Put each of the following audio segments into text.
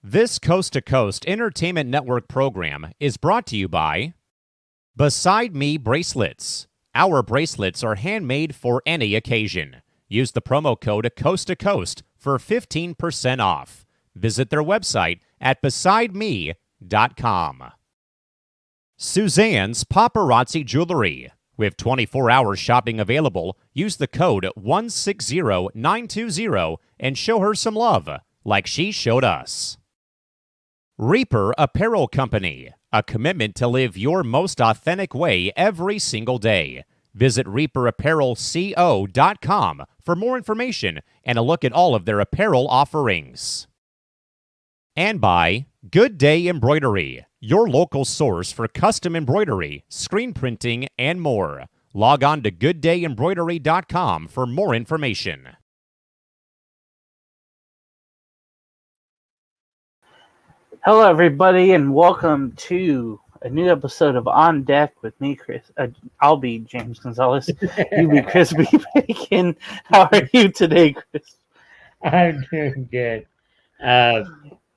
This Coast to Coast Entertainment Network program is brought to you by Beside Me Bracelets. Our bracelets are handmade for any occasion. Use the promo code Coast to Coast for 15% off. Visit their website at besideme.com. Suzanne's Paparazzi Jewelry. With 24-hour shopping available, use the code 160920 and show her some love, like she showed us. Reaper Apparel Company, a commitment to live your most authentic way every single day. Visit reaperapparelco.com for more information and a look at all of their apparel offerings. And by Good Day Embroidery, your local source for custom embroidery, screen printing, and more. Log on to gooddayembroidery.com for more information. Hello, everybody, and welcome to a new episode of On Deck with me, Chris. I'll be James Gonzalez. You be Chris B. Bacon. How are you today, Chris? I'm doing good.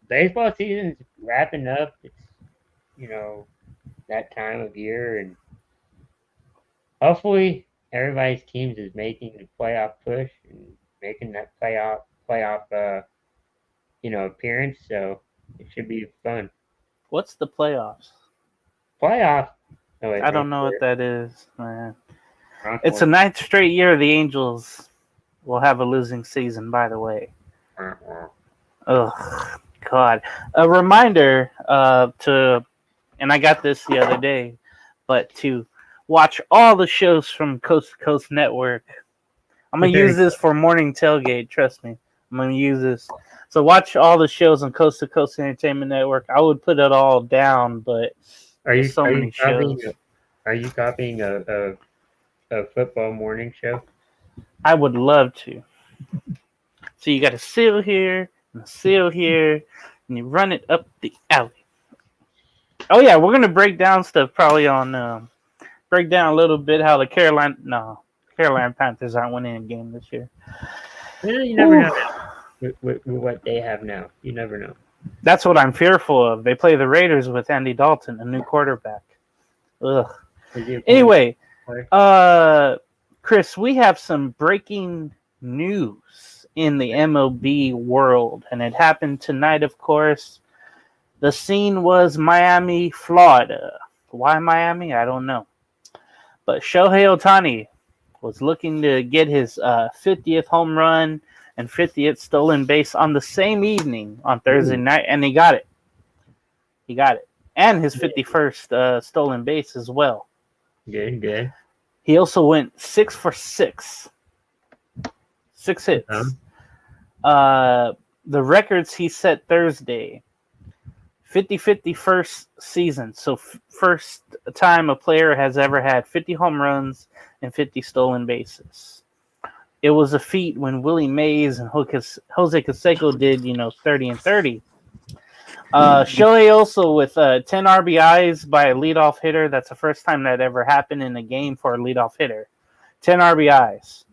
Baseball season's wrapping up. It's, that time of year, and hopefully everybody's teams is making the playoff push and making that playoff appearance. So it should be fun. What's the playoffs? Playoff? Oh, I don't know what that is, man. It's the 9th straight year the Angels will have a losing season, by the way. Oh, God. A reminder and I got this the other day, but to watch all the shows from Coast to Coast Network. I'm going to use this for morning tailgate, trust me. I'm going to use this. So watch all the shows on Coast to Coast Entertainment Network. I would put it all down, but there's so many shows. Are you copying a football morning show? I would love to. So you got a seal here and a seal here, and you run it up the alley. Oh yeah, we're gonna break down stuff probably on break down a little bit how the Carolina Panthers aren't winning a game this year. You never know with what they have now. You never know. That's what I'm fearful of. They play the Raiders with Andy Dalton, a new quarterback. Ugh. Anyway, Chris, we have some breaking news in the MLB world, and it happened tonight, of course. The scene was Miami, Florida. Why Miami? I don't know. But Shohei Ohtani was looking to get his 50th home run and 50th stolen base on the same evening on Thursday night, and he got it. He got it. And his 51st stolen base as well. Good. He also went 6 for 6. 6 hits. The records he set Thursday, 50-50 first season. So first time a player has ever had 50 home runs and 50 stolen bases. It was a feat when Willie Mays and Jose Canseco did, 30 and 30. Shohei also with 10 RBIs by a leadoff hitter. That's the first time that ever happened in a game for a leadoff hitter. 10 RBIs.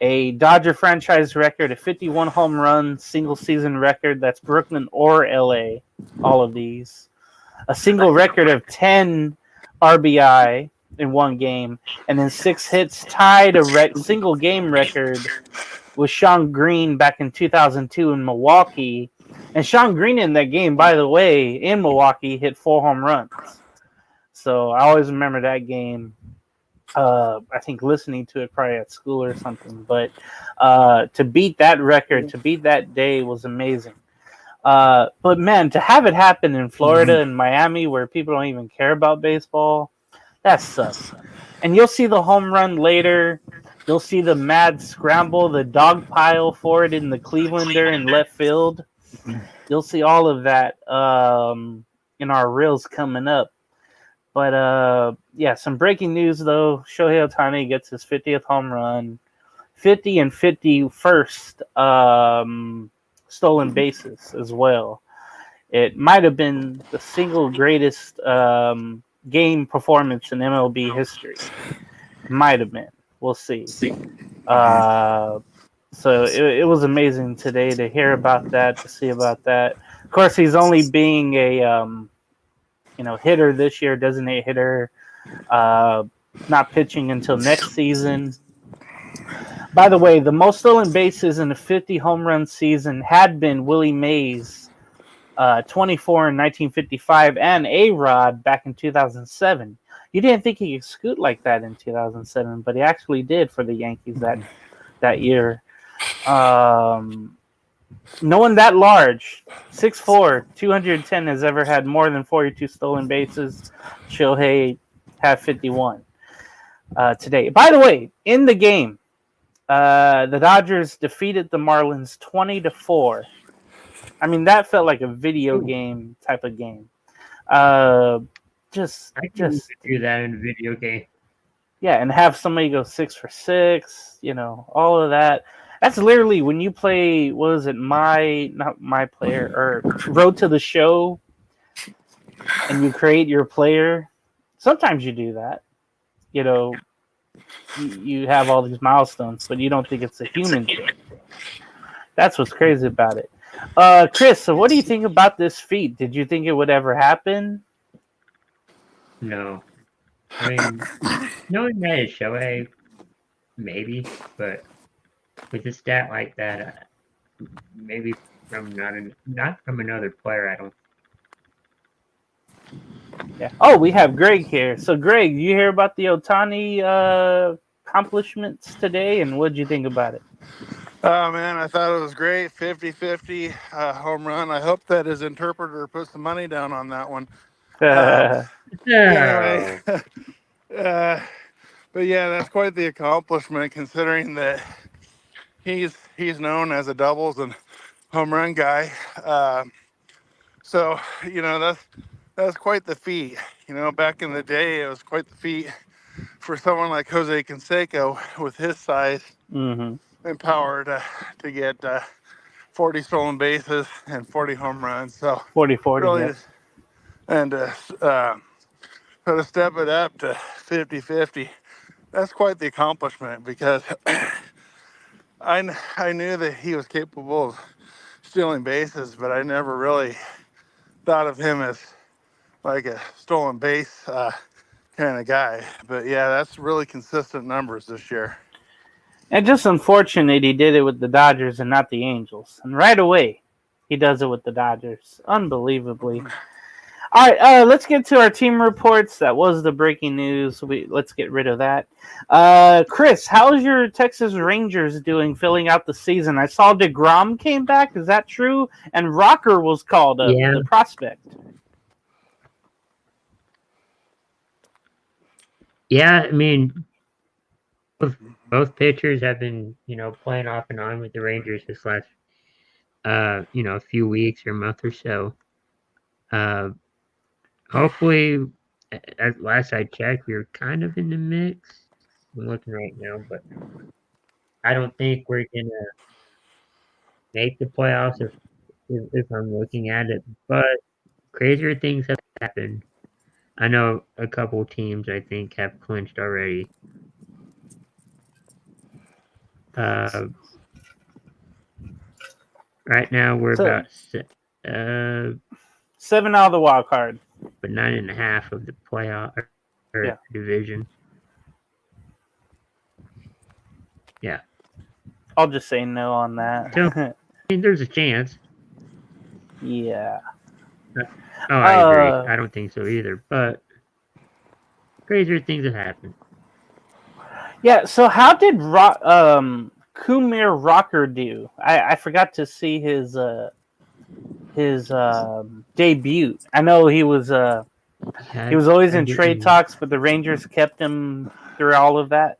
A Dodger franchise record, a 51 home run single season record. That's Brooklyn or LA, all of these. A single record of 10 RBI in one game. And then 6 hits, tied a single game record with Sean Green back in 2002 in Milwaukee. And Sean Green in that game, by the way, in Milwaukee, hit 4 home runs. So I always remember that game. I think listening to it probably at school or something. But to beat that record, to beat that day was amazing. But, man, to have it happen in Florida and Miami where people don't even care about baseball, that sucks. And you'll see the home run later. You'll see the mad scramble, the dog pile for it in the Clevelander in left field. You'll see all of that in our reels coming up. But, some breaking news, though. Shohei Ohtani gets his 50th home run, 50 and 51st stolen bases as well. It might have been the single greatest game performance in MLB history. Might have been. We'll see. So it was amazing today to hear about that, to see about that. Of course, he's only being a hitter this year, designated hitter, not pitching until next season. By the way, the most stolen bases in a 50 home run season had been Willie Mays, 24 in 1955, and A-Rod back in 2007. You didn't think he could scoot like that in 2007, but he actually did for the Yankees that year. No one that large, 6'4", 210, has ever had more than 42 stolen bases. Shohei had 51 today. By the way, in the game, the Dodgers defeated the Marlins 20-4. I mean, that felt like a video game type of game. I can do that in a video game. Yeah, and have somebody go 6 for 6. All of that. That's literally when you play. What was it? Not my player or Road to the Show, and you create your player. Sometimes you do that. You have all these milestones, but you don't think it's a human thing. That's what's crazy about it. Chris, so what do you think about this feat? Did you think it would ever happen? No. I mean, knowing that it's Shohei, maybe, but with a stat like that, maybe from not from another player, I don't. Yeah. Oh, we have Greg here. So, Greg, you hear about the Ohtani accomplishments today, and what did you think about it? Oh, man, I thought it was great. 50-50 home run. I hope that his interpreter put some money down on that one. Anyway, but yeah, that's quite the accomplishment considering that he's known as a doubles and home run guy. So that's quite the feat. Back in the day, it was quite the feat for someone like Jose Canseco with his size and power to get 40 stolen bases and 40 home runs. So 40-40, really, yeah. And to step it up to 50-50, that's quite the accomplishment because I knew that he was capable of stealing bases, but I never really thought of him as like a stolen base kind of guy. But yeah, that's really consistent numbers this year. And just unfortunate he did it with the Dodgers and not the Angels. And right away, he does it with the Dodgers. Unbelievably. All right, let's get to our team reports. That was the breaking news. Let's get rid of that. Chris, how's your Texas Rangers doing filling out the season? I saw DeGrom came back. Is that true? And Rocker was called up, the prospect. Yeah, I mean, both pitchers have been, playing off and on with the Rangers this last, few weeks or month or so. Hopefully, at last I checked, we were kind of in the mix. I'm looking right now, but I don't think we're gonna make the playoffs if I'm looking at it. But crazier things have happened. I know a couple teams I think have clinched already. Right now we're about 7 out of the wild card, but 9.5 of the playoff or division. Yeah, I'll just say no on that. So, I mean, there's a chance. Yeah. Oh, I agree. I don't think so either. But crazier things have happened. Yeah. So how did Kumar Rocker do? I forgot to see his debut. I know he was always in trade talks, but the Rangers kept him through all of that.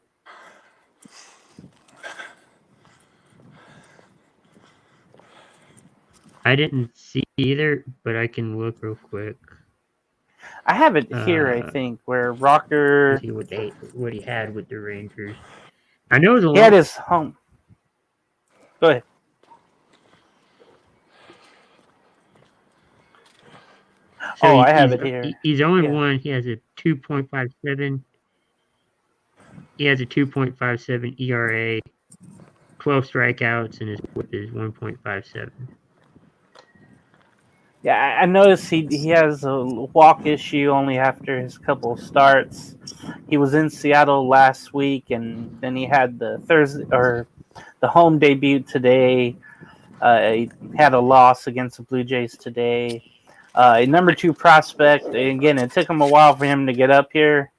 I didn't see either, but I can look real quick. I have it here, I think, where Rocker. See what he had with the Rangers. I know he had his home. Go ahead. So I have it here. He's only one. He has a 2.57. He has a 2.57 ERA, 12 strikeouts, and his WHIP is 1.57. Yeah, I noticed he has a walk issue only after his couple of starts. He was in Seattle last week, and then he had the Thursday or the home debut today. He had a loss against the Blue Jays today. A number 2 prospect. Again, it took him a while for him to get up here,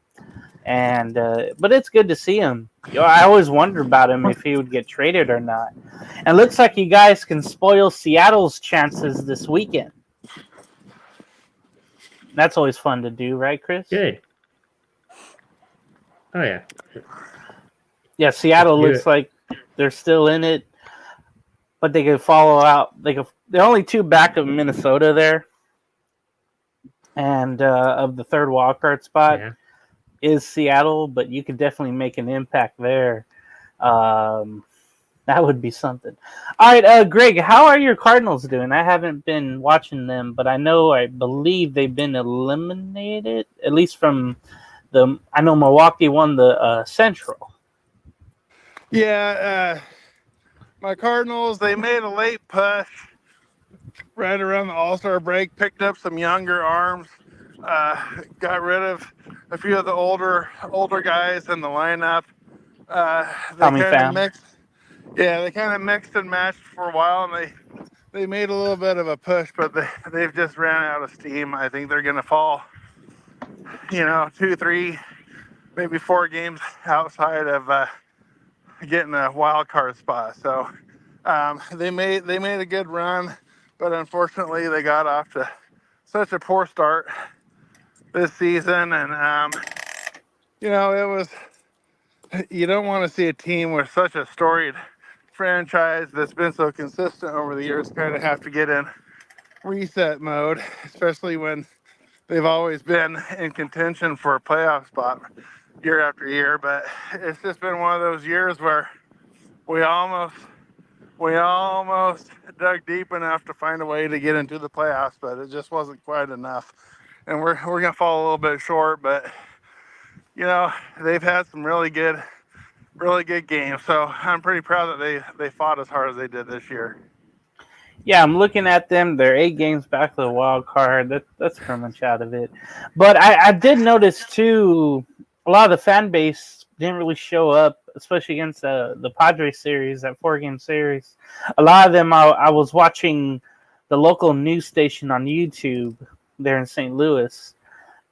and but it's good to see him. I always wondered about him if he would get traded or not. And it looks like you guys can spoil Seattle's chances this weekend. That's always fun to do, right, Chris? Good. Oh yeah. Yeah, Seattle Let's do looks it. like they're still in it, but they could follow out. They're only 2 back of Minnesota there, and of the third wild card spot Yeah. is Seattle. But you could definitely make an impact there. That would be something. All right, Greg, how are your Cardinals doing? I haven't been watching them, but I believe they've been eliminated, at least from the. I know Milwaukee won the Central. Yeah, my Cardinals, they made a late push right around the All-Star break, picked up some younger arms, got rid of a few of the older guys in the lineup. They Tommy kind of Pham. mixed. Yeah, they kind of mixed and matched for a while, and they made a little bit of a push, but they've just ran out of steam. I think they're going to fall, 2, 3, maybe 4 games outside of getting a wild card spot. So they made a good run, but unfortunately they got off to such a poor start this season, and it was. You don't want to see a team with such a storied franchise that's been so consistent over the years kind of have to get in reset mode, especially when they've always been in contention for a playoff spot year after year. But it's just been one of those years where we almost dug deep enough to find a way to get into the playoffs, but it just wasn't quite enough. And we're gonna fall a little bit short, but they've had some really good games. So I'm pretty proud that they fought as hard as they did this year. Yeah, I'm looking at them. They're 8 games back to the wild card. That's pretty much out of it. But I did notice too, a lot of the fan base didn't really show up, especially against the Padres series, that 4-game series. A lot of them, I was watching the local news station on YouTube there in St. Louis,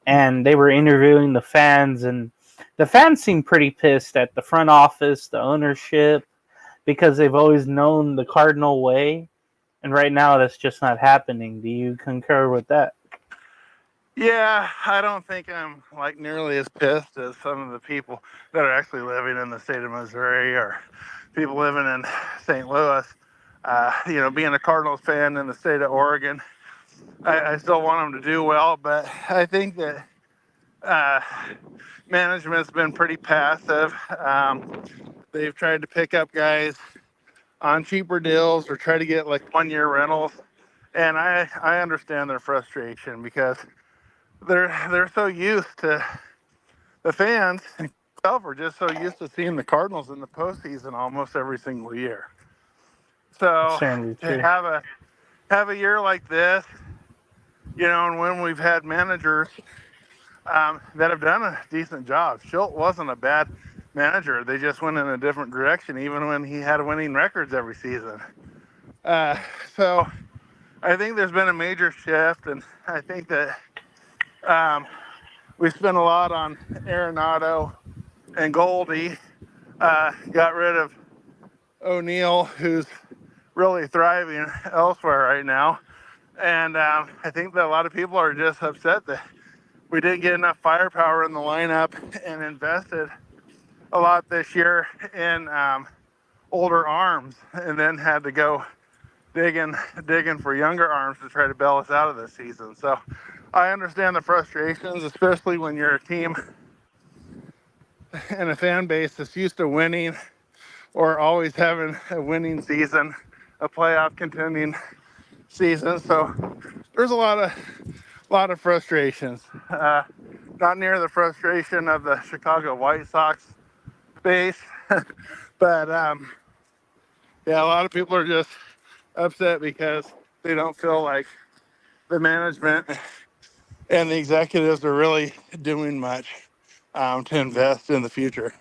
and they were interviewing the fans, and the fans seemed pretty pissed at the front office, the ownership, because they've always known the Cardinal way. And right now, that's just not happening. Do you concur with that? Yeah, I don't think I'm like nearly as pissed as some of the people that are actually living in the state of Missouri or people living in St. Louis. Being a Cardinals fan in the state of Oregon, I still want them to do well, but I think that management's been pretty passive. They've tried to pick up guys on cheaper deals or try to get like 1-year rentals, and I understand their frustration because they're so used to the fans themselves are just so used to seeing the Cardinals in the postseason almost every single year. So to have a year like this, and when we've had managers that have done a decent job. Schilt wasn't a bad manager. They just went in a different direction, even when he had winning records every season. So I think there's been a major shift, and I think that we spent a lot on Arenado and Goldie. Got rid of O'Neill, who's really thriving elsewhere right now. And I think that a lot of people are just upset that we didn't get enough firepower in the lineup and invested a lot this year in older arms, and then had to go digging for younger arms to try to bail us out of this season. So I understand the frustrations, especially when you're a team and a fan base that's used to winning or always having a winning season, a playoff contending season. So there's a lot of frustrations. Not near the frustration of the Chicago White Sox base, but yeah, a lot of people are just upset because they don't feel like the management and the executives are really doing much to invest in the future.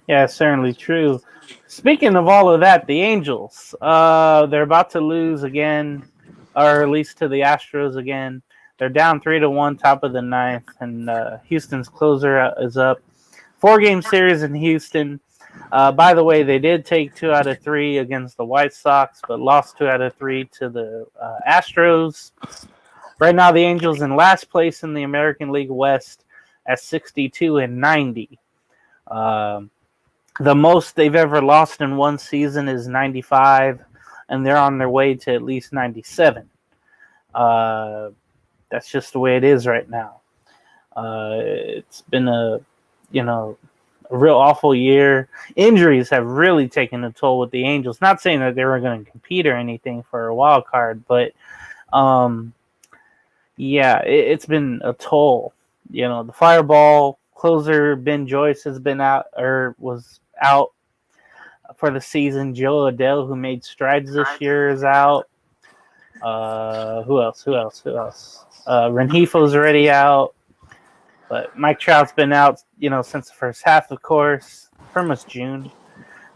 Yeah, certainly true. Speaking of all of that, the Angels, they're about to lose again, or at least to the Astros again. They're down 3-1, top of the ninth, and Houston's closer is up. 4-game series in Houston. By the way, they did take 2 out of 3 against the White Sox, but lost 2 out of 3 to the Astros. Right now, the Angels in last place in the American League West at 62-90. The most they've ever lost in one season is 95, and they're on their way to at least 97. That's just the way it is right now. It's been a real awful year. Injuries have really taken a toll with the Angels. Not saying that they were going to compete or anything for a wild card, but it's been a toll. The Fireball closer Ben Joyce has been out or was out for the season. Joe Adele, who made strides this year, is out. Who else? Rengifo's already out. But Mike Trout's been out, since the first half, of course, pretty much June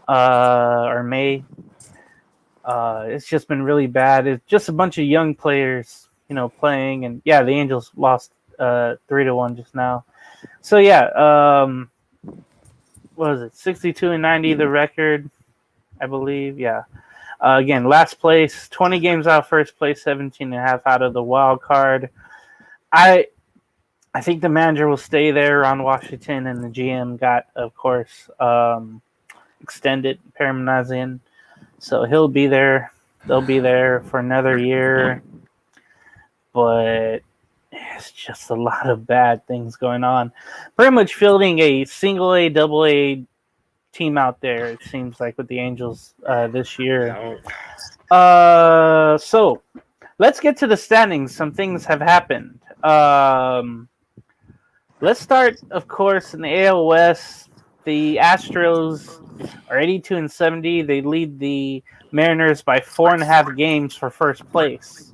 or May. It's just been really bad. It's just a bunch of young players, playing. And, the Angels lost 3-1 just now. So, what was it? 62-90, the record, I believe. Yeah. Again, last place, 20 games out, first place, 17.5 out of the wild card. I think the manager will stay there on Washington, and the GM got, of course, extended, Paramazian. So he'll be there. They'll be there for another year. But it's just a lot of bad things going on. Pretty much fielding a single-A, double-A team out there, it seems like, with the Angels this year. So let's get to the standings. Some things have happened. Let's start, of course, in the AL West. The Astros are 82-70. They lead the Mariners by 4.5 games for first place.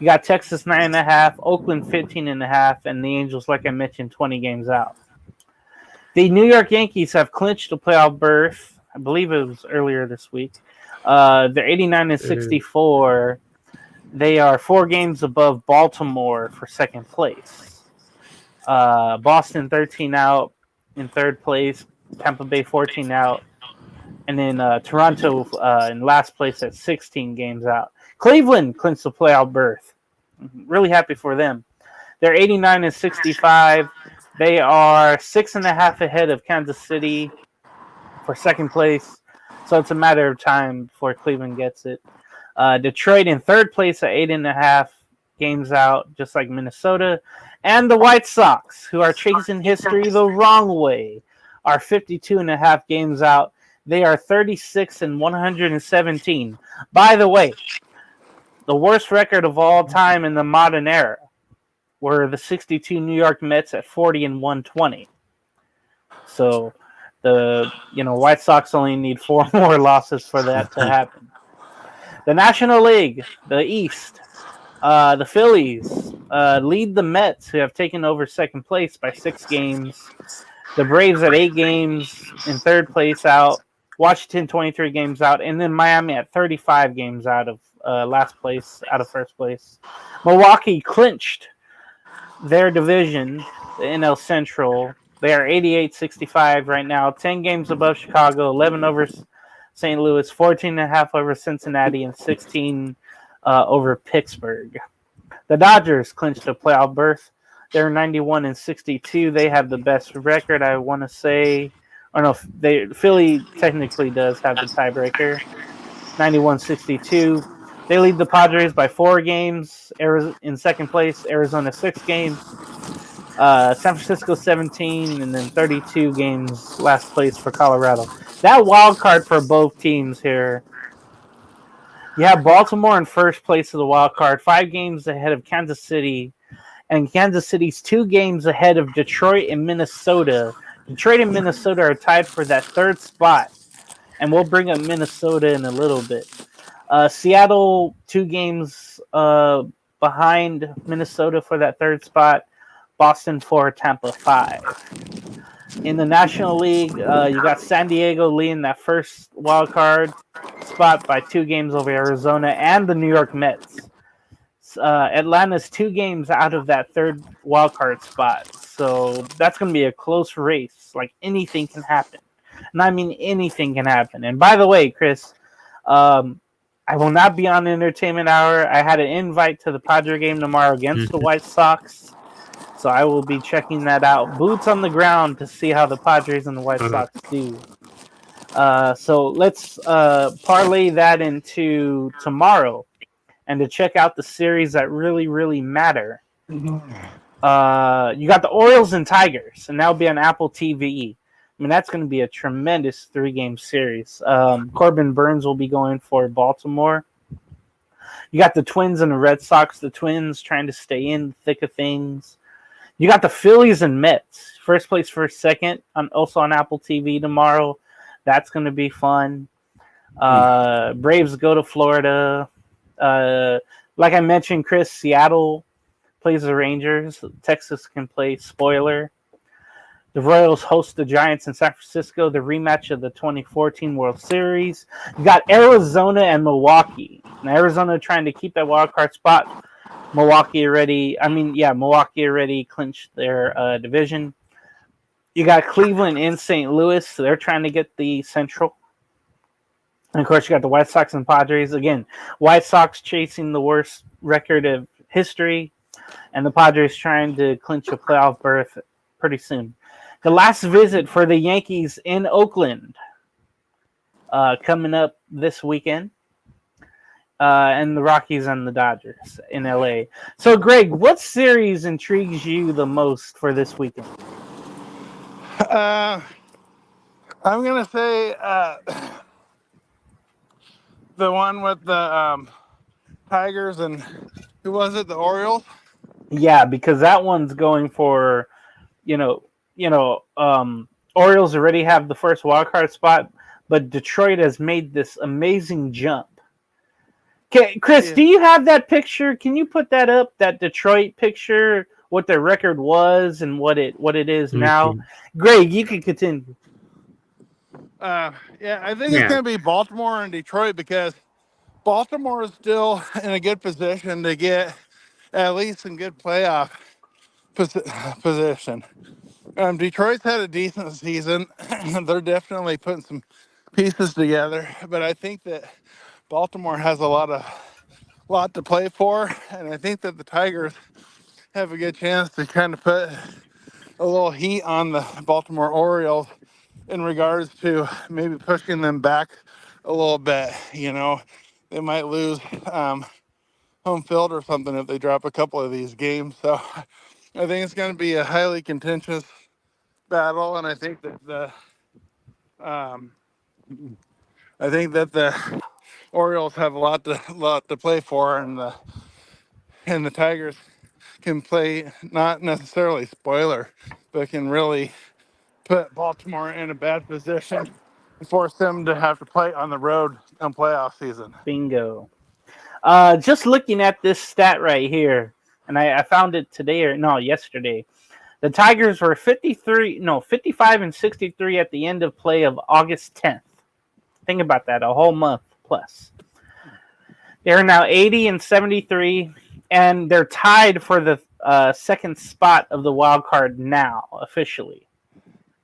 You got Texas 9.5, Oakland 15.5, and the Angels, like I mentioned, 20 games out. The New York Yankees have clinched a playoff berth. I believe it was earlier this week. They're 89-64. They are 4 games above Baltimore for second place. Boston 13 out in third place. Tampa Bay 14 out. And then Toronto in last place at 16 games out. Cleveland clinched the playoff berth. Really happy for them. They're 89-65. They are 6.5 ahead of Kansas City for second place. So it's a matter of time before Cleveland gets it. Detroit in third place at 8.5 games out, just like Minnesota. And the White Sox, who are chasing history the wrong way, are 52.5 games out. They are 36-117. By the way, the worst record of all time in the modern era were the 62 New York Mets at 40-120. So the White Sox only need 4 more losses for that to happen. The National League, the East, the Phillies lead the Mets, who have taken over second place by 6 games. The Braves at 8 games in third place out. Washington 23 games out, and then Miami at 35 games out of last place, out of first place. Milwaukee clinched their division, the NL Central. They are 88-65 right now, 10 games above Chicago, 11 over St. Louis, 14.5 over Cincinnati, and 16 over Pittsburgh. The Dodgers clinched a playoff berth. They're 91-62. They have the best record, I want to say. Or no, Philly technically does have the tiebreaker, 91-62. They lead the Padres by 4 games. In second place, Arizona 6 games. San Francisco 17, and then 32 games last place for Colorado. That wild card for both teams here. You have Baltimore in first place of the wild card, 5 games ahead of Kansas City, and Kansas City's 2 games ahead of Detroit and Minnesota. Detroit and Minnesota are tied for that third spot, and we'll bring up Minnesota in a little bit. Seattle 2 games behind Minnesota for that third spot. Boston 4, Tampa 5. In the National League, you got San Diego leading that first wild card spot by 2 games over Arizona and the New York Mets. Atlanta's 2 games out of that third wild card spot, so that's going to be a close race. Like anything can happen, and I mean anything can happen. And by the way, Chris, I will not be on Entertainment Hour. I had an invite to the Padre game tomorrow against the White Sox. So I will be checking that out. Boots on the ground to see how the Padres and the White Sox do. So let's parlay that into tomorrow and to check out the series that really, really matter. You got the Orioles and Tigers, and that'll be on Apple TV. I mean, that's going to be a tremendous 3-game series. Corbin Burns will be going for Baltimore. You got the Twins and the Red Sox. The Twins trying to stay in the thick of things. You got the Phillies and Mets. First place, first, second. Also on Apple TV tomorrow. That's going to be fun. Braves go to Florida. Like I mentioned, Chris, Seattle plays the Rangers. Texas can play spoiler. The Royals host the Giants in San Francisco, the rematch of the 2014 World Series. You got Arizona and Milwaukee. Now, Arizona trying to keep that wild card spot. Milwaukee already clinched their division. You got Cleveland in St. Louis. So they're trying to get the Central. And, of course, you got the White Sox and Padres. Again, White Sox chasing the worst record of history, and the Padres trying to clinch a playoff berth pretty soon. The last visit for the Yankees in Oakland coming up this weekend. And the Rockies and the Dodgers in LA. So, Greg, what series intrigues you the most for this weekend? I'm going to say the one with the Tigers and who was it? The Orioles? Yeah, because that one's going for, Orioles already have the first wildcard spot, but Detroit has made this amazing jump. Okay, Chris, do you have that picture? Can you put that up? That Detroit picture, what their record was and what it is now. Greg, you can continue. I think it's going to be Baltimore and Detroit because Baltimore is still in a good position to get at least some good playoff position. Detroit's had a decent season. They're definitely putting some pieces together, but I think that Baltimore has a lot to play for, and I think that the Tigers have a good chance to kind of put a little heat on the Baltimore Orioles in regards to maybe pushing them back a little bit. They might lose home field or something if they drop a couple of these games. So I think it's going to be a highly contentious battle, and I think that the Orioles have a lot to play for, and the Tigers can play not necessarily spoiler, but can really put Baltimore in a bad position and force them to have to play on the road in playoff season. Bingo. Just looking at this stat right here, and I found it yesterday. The Tigers were 55 and 63 at the end of play of August 10th. Think about that, a whole month plus. They're now 80 and 73, and they're tied for the second spot of the wild card now, officially.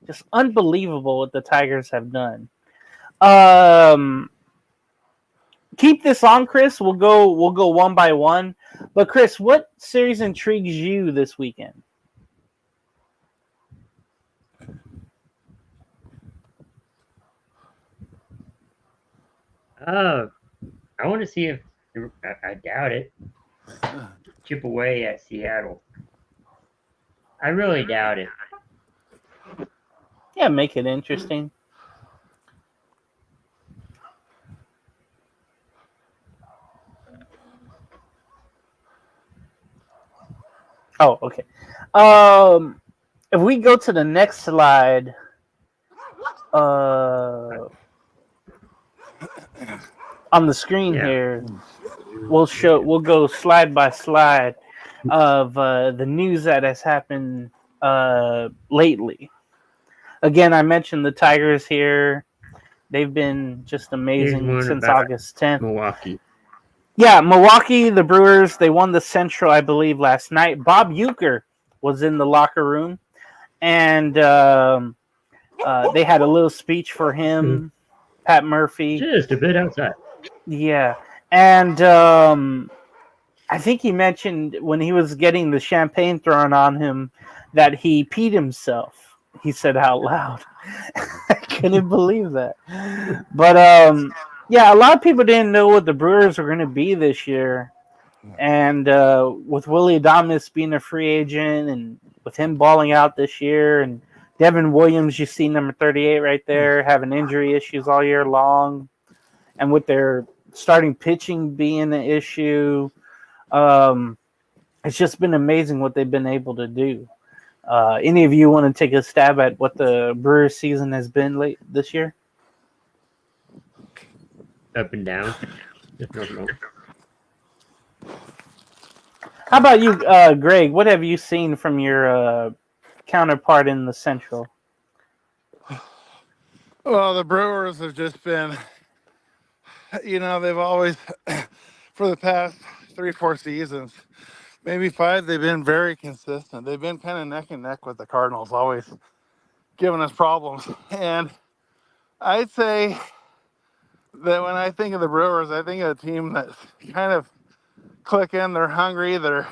Just unbelievable what the Tigers have done. Keep this on, Chris. We'll go one by one. But Chris, what series intrigues you this weekend? I want to see if I doubt it. Chip away at Seattle. I really doubt it. Yeah, make it interesting. Oh, okay. If we go to the next slide, on on the screen Yeah. here, we'll go slide by slide of the news that has happened lately. Again, I mentioned the Tigers here. They've been just Here's amazing one since about August 10th. Milwaukee. Yeah, Milwaukee, the Brewers, they won the Central, I believe, last night. Bob Uecker was in the locker room, and they had a little speech for him, Pat Murphy. Just a bit outside. Yeah, and I think he mentioned when he was getting the champagne thrown on him that he peed himself. He said out loud. I couldn't believe that. But yeah, a lot of people didn't know what the Brewers were going to be this year. And with Willie Adames being a free agent and with him balling out this year, and Devin Williams, you see number 38 right there, having injury issues all year long. And with their starting pitching being an issue, it's just been amazing what they've been able to do. Any of you want to take a stab at what the Brewers season has been late this year? Up and down. Just normal. How about you, Greg? What have you seen from your counterpart in the Central? Well, the Brewers have just been, they've always, for the past 3-4 seasons, maybe 5, they've been very consistent. They've been kind of neck and neck with the Cardinals, always giving us problems. And I'd say that when I think of the Brewers, I think of a team that's kind of clicking. They're hungry. They're,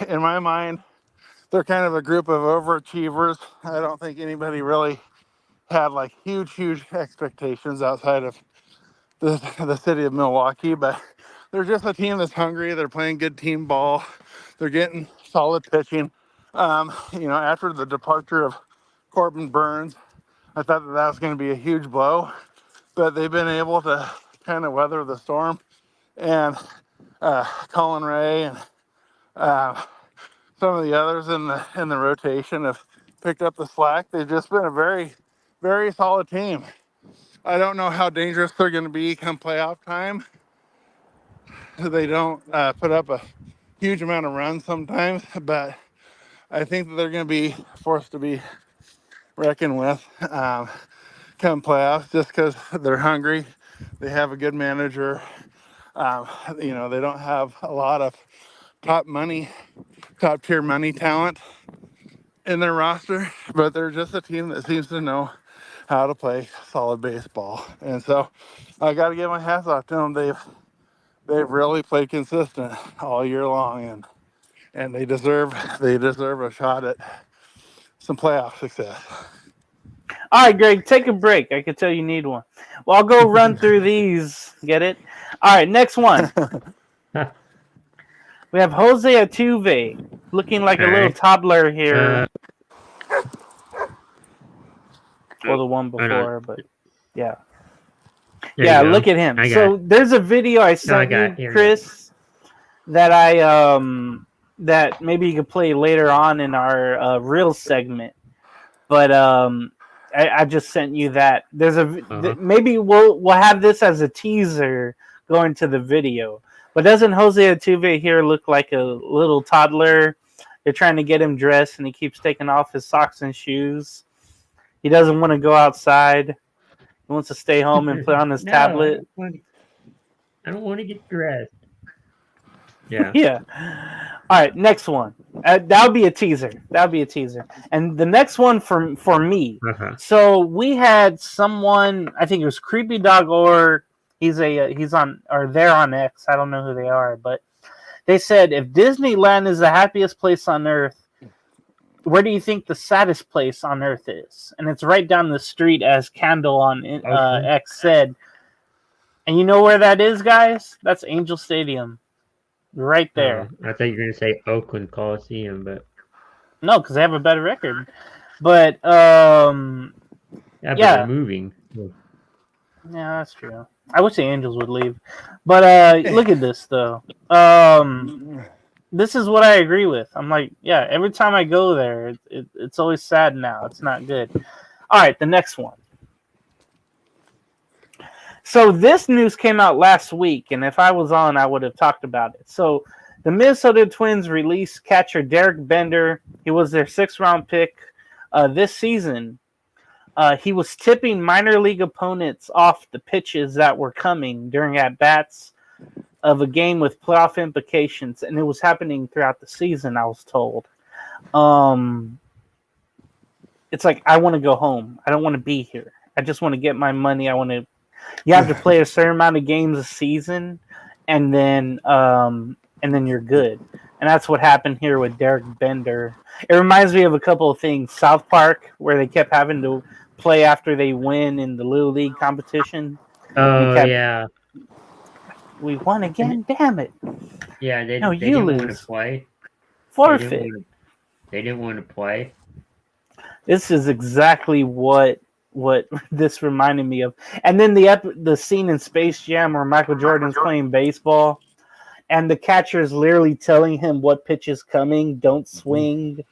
in my mind, they're kind of a group of overachievers. I don't think anybody really had like huge expectations outside of the city of Milwaukee, but they're just a team that's hungry. They're playing good team ball. They're getting solid pitching. After the departure of Corbin Burns, I thought that was going to be a huge blow, but they've been able to kind of weather the storm. And Colin Ray and some of the others in the rotation have picked up the slack. They've just been a very, very solid team. I don't know how dangerous they're going to be come playoff time. They don't put up a huge amount of runs sometimes, but I think that they're going to be forced to be reckoned with come playoffs just because they're hungry. They have a good manager. They don't have a lot of top tier money talent in their roster, but they're just a team that seems to know how to play solid baseball. And so I got to give my hats off to them. They've really played consistent all year long, and they deserve a shot at some playoff success. All right, Greg, take a break. I can tell you need one. Well, I'll go run through these. Get it? All right, next one. We have Jose Altuve looking like a little toddler here. Well, the one before, but yeah. Yeah, look at him. So there's a video I sent you, Chris, that that maybe you could play later on in our real segment. But I just sent you that. There's maybe we'll have this as a teaser going to the video. But doesn't Jose Altuve here look like a little toddler? They're trying to get him dressed, and he keeps taking off his socks and shoes. He doesn't want to go outside. He wants to stay home and play on his tablet. I don't want to get dressed. Yeah. Yeah. All right, next one. That would be a teaser. And the next one for me. So we had someone, I think it was Creepy Dog, or they're on X. I don't know who they are, but they said if Disneyland is the happiest place on earth, where do you think the saddest place on earth is? And it's right down the street, as Candle on X said. And you know where that is, guys? That's Angel Stadium. Right there. I thought you were going to say Oakland Coliseum, but... No, because they have a better record. But, yeah. They're moving. Yeah, that's true. I wish the Angels would leave. But look at this, though. This is what I agree with. I'm like, yeah, every time I go there, it's always sad now. It's not good. All right, the next one. So this news came out last week, and if I was on, I would have talked about it. So the Minnesota Twins released catcher Derek Bender. He was their 6th-round pick this season. He was tipping minor league opponents off the pitches that were coming during at-bats of a game with playoff implications, and it was happening throughout the season, I was told. It's like, I want to go home. I don't want to be here. I just want to get my money. You have to play a certain amount of games a season, and then you're good. And that's what happened here with Derek Bender. It reminds me of a couple of things. South Park, where they kept having to play after they win in the Little League competition. Oh, yeah. We won again, damn it. Yeah, they No, you didn't want lose. to play. Forfeit. They didn't want to play. This is exactly what this reminded me of. And then the scene in Space Jam where Michael Jordan's playing baseball, and the catcher is literally telling him what pitch is coming. Don't swing.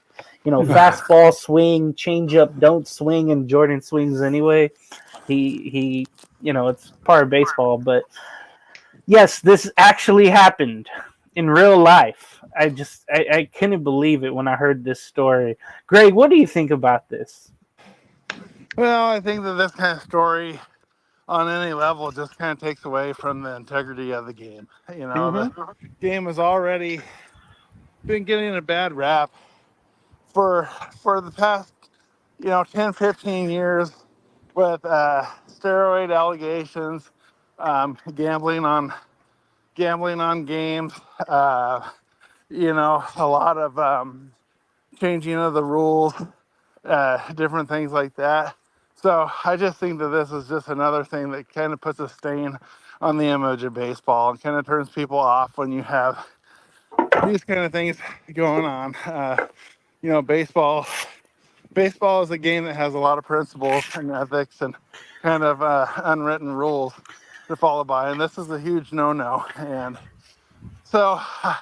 Fastball, swing, changeup, don't swing, and Jordan swings anyway. He it's part of baseball, but yes, this actually happened in real life. I couldn't believe it when I heard this story. Greg, what do you think about this? Well, I think that this kind of story on any level just kind of takes away from the integrity of the game. The game has already been getting a bad rap for the past 10, 15 years with steroid allegations, gambling on games, a lot of changing of the rules, different things like that. So I just think that this is just another thing that kind of puts a stain on the image of baseball and kind of turns people off when you have these kind of things going on. Baseball is a game that has a lot of principles and ethics and kind of unwritten rules to follow by, and this is a huge no-no. And so, I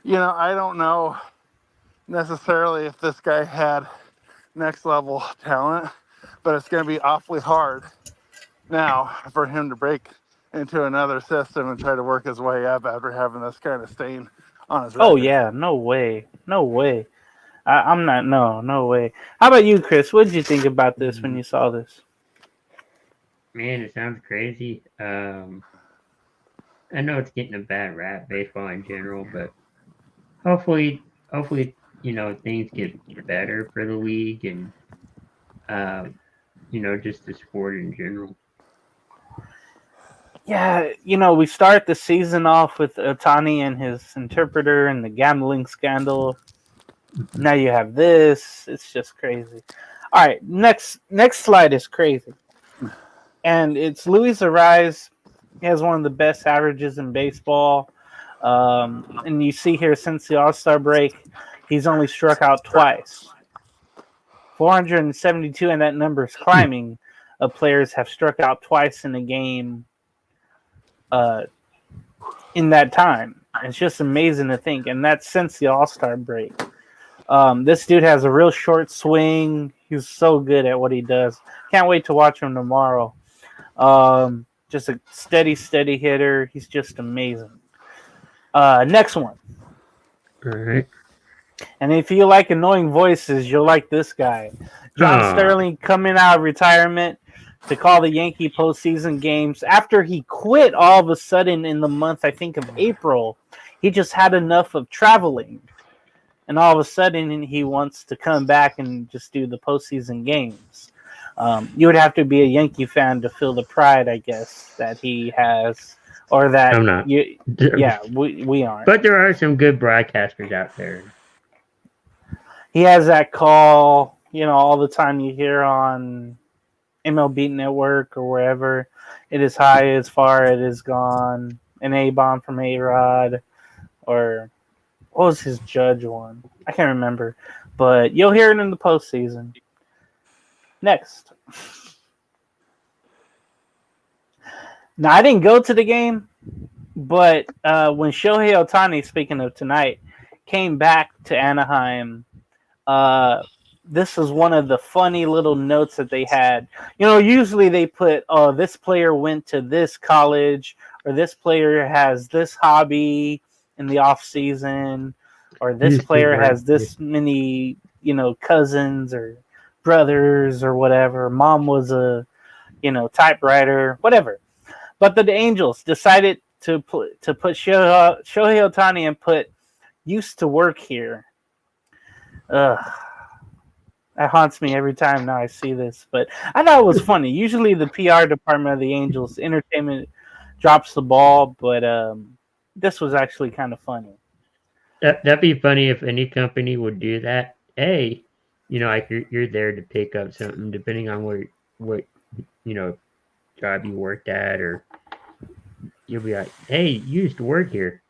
don't know necessarily if this guy had next level talent, but it's going to be awfully hard now for him to break into another system and try to work his way up after having this kind of stain on his record. Oh yeah, no way. I'm not. No way. How about you, Chris? What did you think about this when you saw this? Man, it sounds crazy. I know it's getting a bad rap, baseball in general, but hopefully, things get better for the league and, just the sport in general. Yeah, we start the season off with Ohtani and his interpreter and the gambling scandal. Now you have this. It's just crazy. All right, next slide is crazy. And it's Luis Arraez. He has one of the best averages in baseball. And you see here, since the All-Star break, he's only struck out twice. 472, and that number is climbing, of players have struck out twice in a game in that time. It's just amazing to think. And that's since the All-Star break. This dude has a real short swing. He's so good at what he does. Can't wait to watch him tomorrow. Just a steady hitter. He's just amazing. Next one. All right. And if you like annoying voices, you'll like this guy. John Sterling coming out of retirement to call the Yankee postseason games after he quit all of a sudden in the month, I think, of April. He just had enough of traveling. And all of a sudden, he wants to come back and just do the postseason games. You would have to be a Yankee fan to feel the pride, I guess, that he has. Or that I'm not. We aren't. But there are some good broadcasters out there. He has that call, all the time you hear on MLB Network or wherever. It is high as far it is gone. An A-bomb from A-Rod. Or what was his Judge one? I can't remember. But you'll hear it in the postseason. Next. Now, I didn't go to the game, but when Shohei Ohtani, speaking of tonight, came back to Anaheim, this is one of the funny little notes that they had. You know, usually they put, "Oh, this player went to this college," or "This player has this hobby in the off season," or "This Used to player work has this many, cousins or brothers or whatever. Mom was a, typewriter, whatever." But the Angels decided to put Shohei Ohtani and put "used to work here." Ugh. That haunts me every time now I see this. But I thought it was funny. Usually the PR department of the Angels entertainment drops the ball, but this was actually kind of funny. That'd be funny if any company would do that. Hey, like you're there to pick up something, depending on what you know job you worked at, or you'll be like, hey, you used to work here.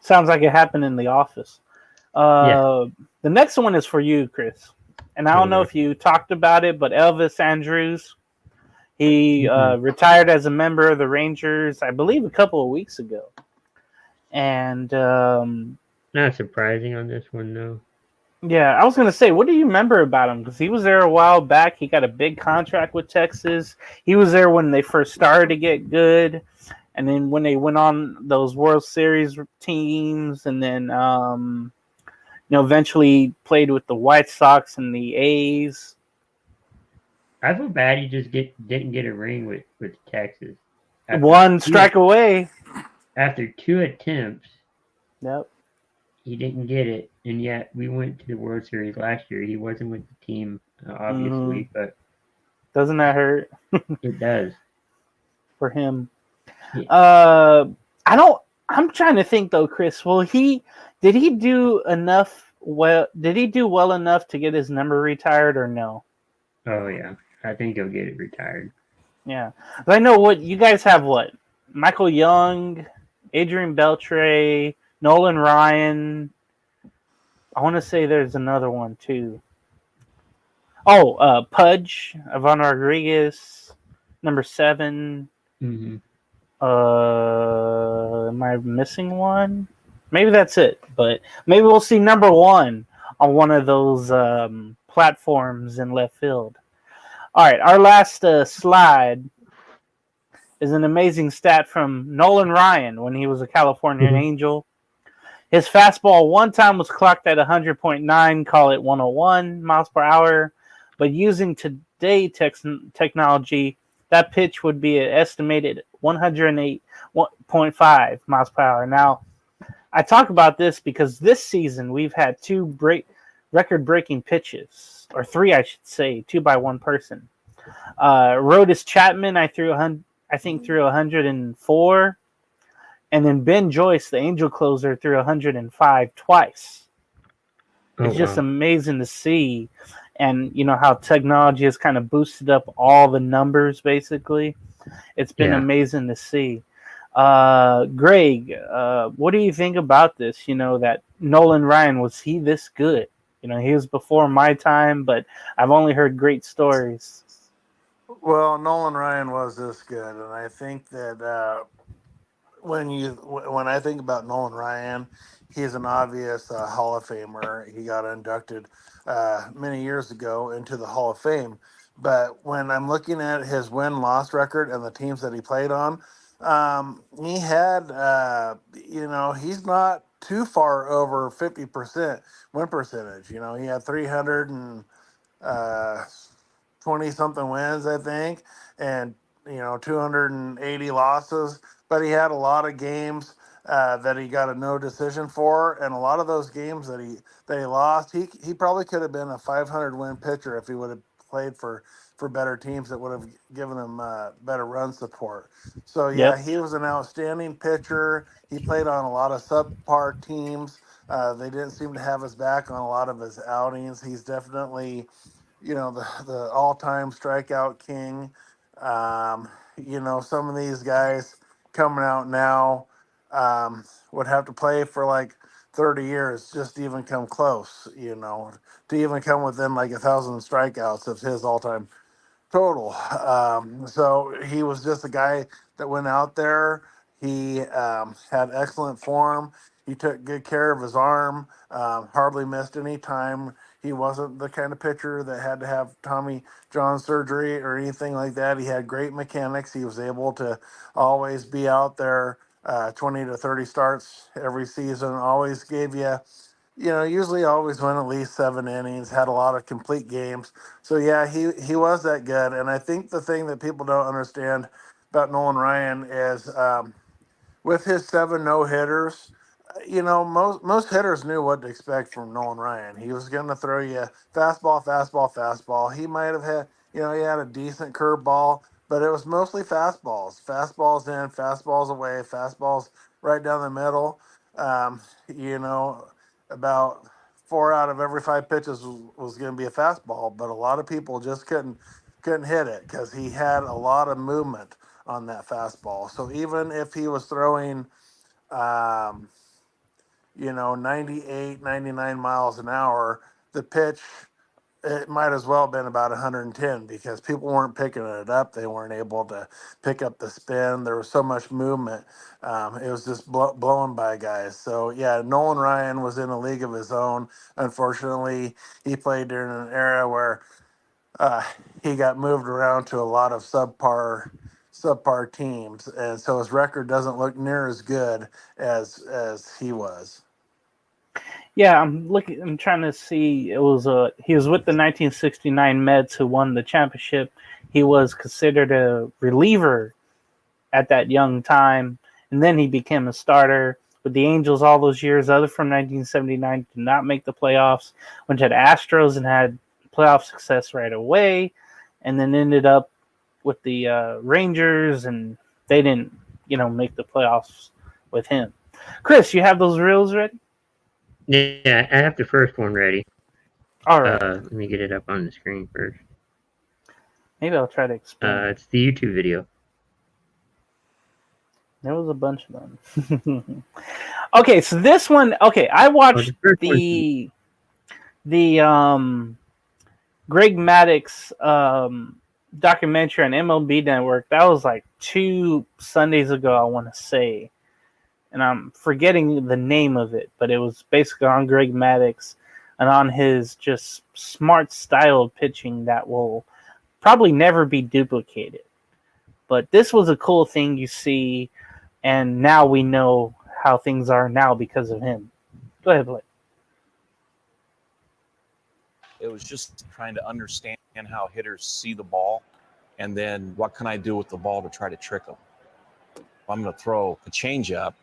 Sounds like it happened in the office. Yeah. The next one is for you, Chris. And I don't know if you talked about it, but Elvis Andrews, he retired as a member of the Rangers, I believe, a couple of weeks ago. And Not surprising on this one, though. yeah, I was going to say, what do you remember about him? Because he was there a while back. He got a big contract with Texas. He was there when they first started to get good. And then when they went on those World Series teams, and then eventually played with the White Sox and the A's. I feel bad he just didn't get a ring with Texas. One strike away. After 2 attempts, Yep. he didn't get it, and yet we went to the World Series last year. He wasn't with the team, obviously, but doesn't that hurt? It does for him. Yeah. I'm trying to think though, Chris. Did he do enough? Did he do well enough to get his number retired or no? Oh yeah, I think he'll get it retired. Yeah, I know what you guys have. What Michael Young, Adrian Beltre, Nolan Ryan. I want to say there's another one too. Oh, Pudge, Ivan Rodriguez, number 7. Mm-hmm. Am I missing one? Maybe that's it, but maybe we'll see number 1 on one of those platforms in left field. All right, our last slide is an amazing stat from Nolan Ryan when he was a California Angel. His fastball one time was clocked at 100.9, call it 101 miles per hour, but using today technology, that pitch would be an estimated 108.5 miles per hour. Now, I talk about this because this season we've had 2 record-breaking pitches, or 3, I should say, 2 by one person. Aroldis Chapman, I think threw 104, and then Ben Joyce, the Angel closer, threw 105 twice. It's just amazing to see, and how technology has kind of boosted up all the numbers. Basically, it's been amazing to see. Greg, what do you think about this? That Nolan Ryan, was he this good? He was before my time, but I've only heard great stories. Well, Nolan Ryan was this good, and I think that when I think about Nolan Ryan, he's an obvious Hall of Famer. He got inducted many years ago into the Hall of Fame. But when I'm looking at his win-loss record and the teams that he played on, he had, he's not too far over 50% win percentage. He had 320 something wins, I think, and 280 losses. But he had a lot of games that he got a no decision for, and a lot of those games that he lost, he probably could have been a 500 win pitcher if he would have played for better teams that would have given him better run support. So yeah, He was an outstanding pitcher. He played on a lot of subpar teams. They didn't seem to have his back on a lot of his outings. He's definitely, the all-time strikeout king. Some of these guys coming out now would have to play for like 30 years just to even come close, to even come within like 1,000 strikeouts of his all-time total. So he was just a guy that went out there. He had excellent form. He took good care of his arm, hardly missed any time. He wasn't the kind of pitcher that had to have Tommy John surgery or anything like that. He had great mechanics. He was able to always be out there 20 to 30 starts every season, always gave you, usually always went at least 7 innings, had a lot of complete games. So yeah, he was that good. And I think the thing that people don't understand about Nolan Ryan is with his 7 no hitters, most hitters knew what to expect from Nolan Ryan. He was going to throw you fastball, fastball, fastball. He might have had, he had a decent curveball, but it was mostly fastballs. Fastballs in, fastballs away, fastballs right down the middle. You know, about 4 out of every 5 pitches was going to be a fastball, but a lot of people just couldn't hit it because he had a lot of movement on that fastball. So even if he was throwing, 98, 99 miles an hour, the pitch, it might as well have been about 110 because people weren't picking it up. They weren't able to pick up the spin. There was so much movement. It was just blowing by guys. So, yeah, Nolan Ryan was in a league of his own. Unfortunately, he played during an era where he got moved around to a lot of subpar teams, and so his record doesn't look near as good as he was. Yeah, I'm trying to see. He was with the 1969 Mets who won the championship. He was considered a reliever at that young time, and then he became a starter with the Angels all those years. Other from 1979 did not make the playoffs. Went to the Astros and had playoff success right away, and then ended up with the Rangers, and they didn't, make the playoffs with him. Chris, you have those reels ready? Yeah, I have the first one ready. All right. Let me get it up on the screen first. Maybe I'll try to explain. It's the YouTube video. There was a bunch of them. Okay, so this one. Okay, I watched the Greg Maddux documentary on MLB Network. That was like 2 Sundays ago, I want to say. And I'm forgetting the name of it, but it was basically on Greg Maddux and on his just smart style of pitching that will probably never be duplicated. But this was a cool thing you see, and now we know how things are now because of him. Go ahead, Blake. It was just trying to understand how hitters see the ball, and then what can I do with the ball to try to trick them. If I'm going to throw a changeup,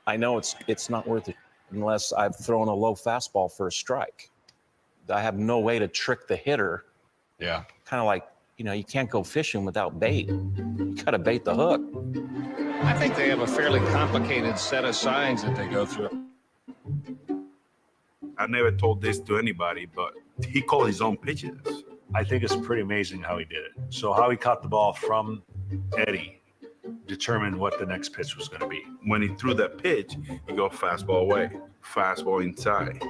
I know it's not worth it unless I've thrown a low fastball for a strike. I have no way to trick the hitter. Yeah. Kind of like, you can't go fishing without bait. You got to bait the hook. I think they have a fairly complicated set of signs that they go through. I never told this to anybody, but he called his own pitches. I think it's pretty amazing how he did it. So how he caught the ball from Eddie determined what the next pitch was going to be. When he threw that pitch, he go fastball away, fastball inside.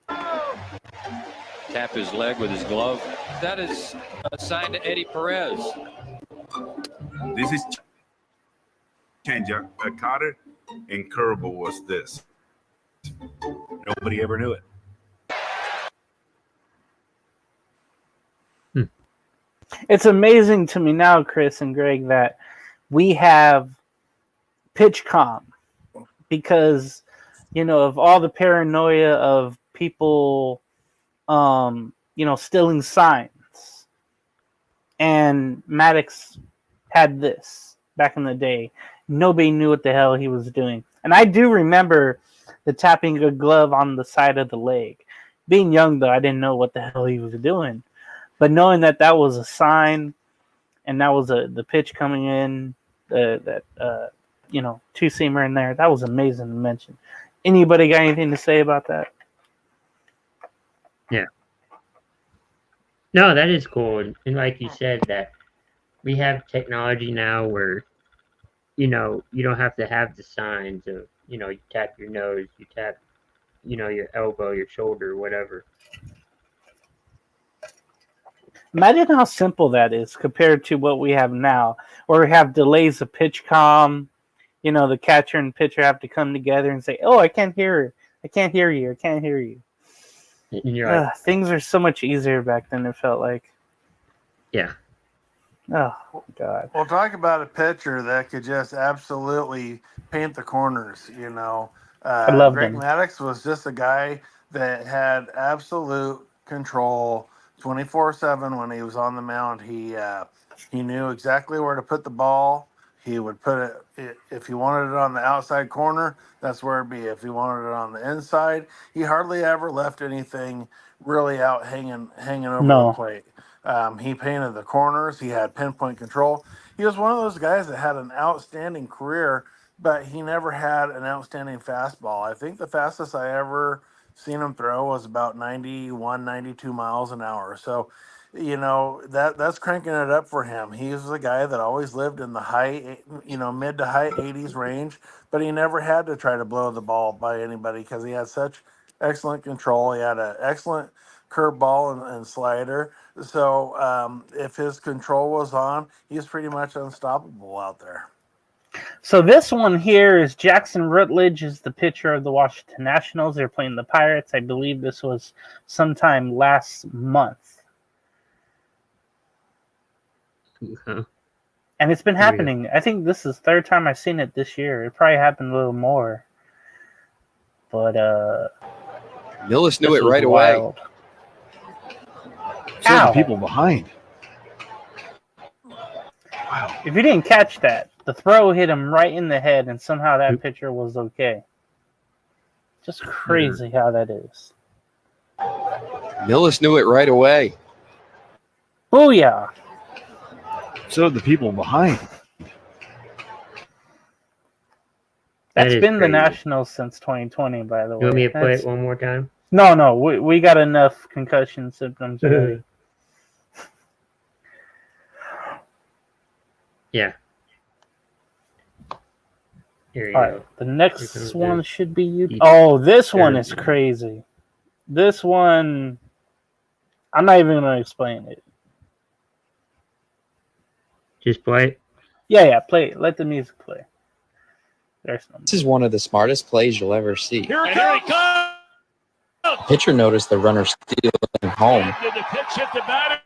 Tap his leg with his glove. That is a sign to Eddie Perez. This is changeup. A cutter and curveball was this. Nobody ever knew it. It's amazing to me now, Chris and Greg, that we have PitchCom because, of all the paranoia of people, stealing signs. And Maddux had this back in the day. Nobody knew what the hell he was doing. And I do remember the tapping a glove on the side of the leg. Being young, though, I didn't know what the hell he was doing. But knowing that was a sign, and that was the pitch coming in, that two-seamer in there, that was amazing to mention. Anybody got anything to say about that? Yeah. No, that is cool. And like you said, that we have technology now where, you don't have to have the signs of, you tap your nose, you tap, your elbow, your shoulder, whatever. Imagine how simple that is compared to what we have now, where we have delays of PitchCom, you know, the catcher and pitcher have to come together and say, "Oh, I can't hear I can't hear you. I can't hear you." And you're like, Things are so much easier back then. It felt like. yeah. Oh God. Well, talk about a pitcher that could just absolutely paint the corners. You know, I loved Greg him. Maddux was just a guy that had absolute control 24/7 when he was on the mound. He knew exactly where to put the ball. He would put it if he wanted it on the outside corner, that's where it'd be. If he wanted it on the inside, he hardly ever left anything really out hanging over No. the plate. He painted the corners. He had pinpoint control. He was one of those guys that had an outstanding career, but he never had an outstanding fastball. I think the fastest I ever seen him throw was about 91, 92 miles an hour. So, you know, that's cranking it up for him. He was a guy that always lived in the high, you know, mid to high 80s range, but he never had to try to blow the ball by anybody because he had such excellent control. He had an excellent curveball and slider. So if his control was on, he's pretty much unstoppable out there. So this one here is Jackson Rutledge is the pitcher of the Washington Nationals. They're playing the Pirates. I believe this was sometime last month. Huh. And it's been happening. I think this is the third time I've seen it this year. It probably happened a little more. But Millis knew this it was right away. wild. So Ow. the people behind. If you didn't catch that, the throw hit him right in the head, and somehow that pitcher was okay. Just crazy how that is. Millis knew it right away. Booyah! So the people behind. That's is been the crazy. Nationals since 2020, by the way. You want me to play That's- it one more time? No, we got enough concussion symptoms already. Yeah. Here you All go. right, the next Here comes one the- should be you. the- Oh, this one is crazy. This one, I'm not even going to explain it. Just play it. Yeah, play it. Let the music play. There's no. This is one of the smartest plays you'll ever see. Here it comes. Pitcher noticed the runner stealing home. Did the pitch hit the batter?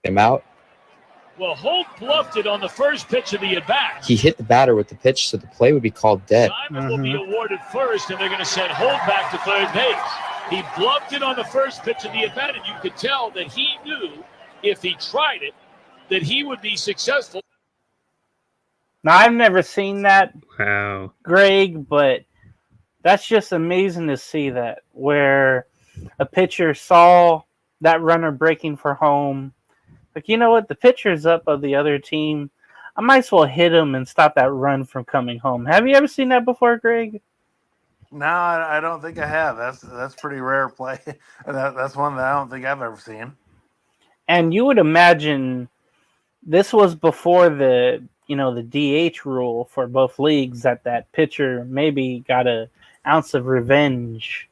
Him out. Well, Holt bluffed it on the first pitch of the at-bat. He hit the batter with the pitch, so the play would be called dead. Simon will be awarded first, and they're going to send Holt back to third base. He bluffed it on the first pitch of the at-bat, and you could tell that he knew if he tried it, that he would be successful. Now, I've never seen that, Wow. Greg, but that's just amazing to see that, where a pitcher saw that runner breaking for home. Like, you know what? The pitcher's up of the other team. I might as well hit him and stop that run from coming home. Have you ever seen that before, Greg? No, I don't think I have. That's pretty rare play. That's one that I don't think I've ever seen. And you would imagine this was before the DH rule for both leagues, that pitcher maybe got an ounce of revenge.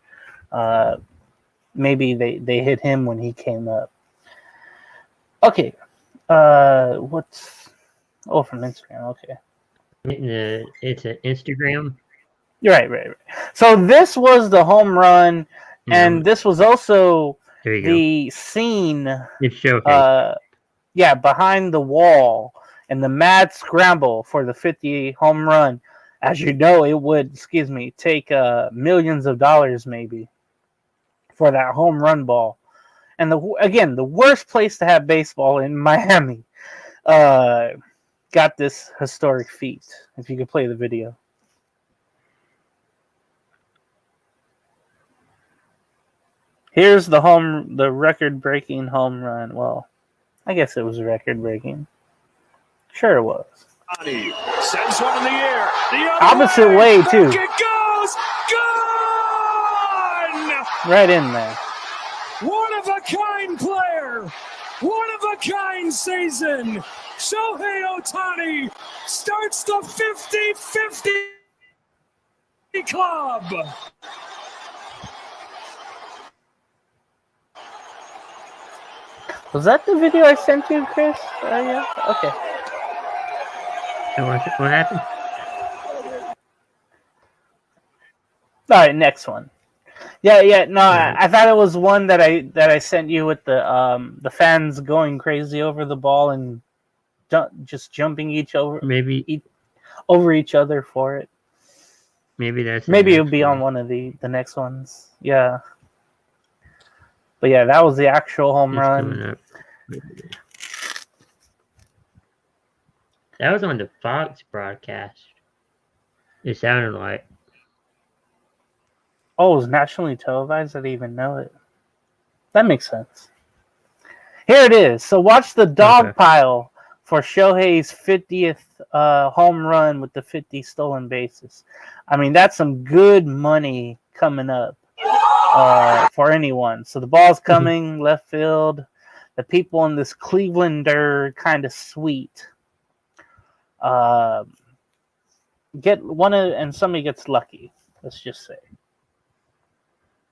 Maybe they hit him when he came up. Okay. What's from Instagram? Okay. It's an Instagram. You're right. So this was the home run, and this was also There you go. the scene It's showcase. behind the wall and the mad scramble for the 50 home run. As you know, it would, take millions of dollars maybe for that home run ball. And the worst place to have baseball in Miami got this historic feat. If you could play the video. Here's the record-breaking home run. Well, I guess it was record-breaking. Sure it was. Sends one in the air. The Opposite way, too. Back it goes. Gone! Right in there. One-of-a-kind player. One-of-a-kind season. Shohei Ohtani starts the 50-50 club. Was that the video I sent you, Chris? Yeah. Okay. What happened? All right, next one. Yeah. No, I thought it was one that I sent you with the fans going crazy over the ball and just jumping over each other for it. Maybe it'll be on one of the next ones. Yeah. But yeah, that was the actual home run. That was on the Fox broadcast. It sounded like. Oh, it was nationally televised? I didn't even know it. That makes sense. Here it is. So watch the dog pile for Shohei's 50th home run with the 50 stolen bases. I mean, that's some good money coming up for anyone. So the ball's coming, left field. The people in this Clevelander kind of suite get one and somebody gets lucky. Let's just say.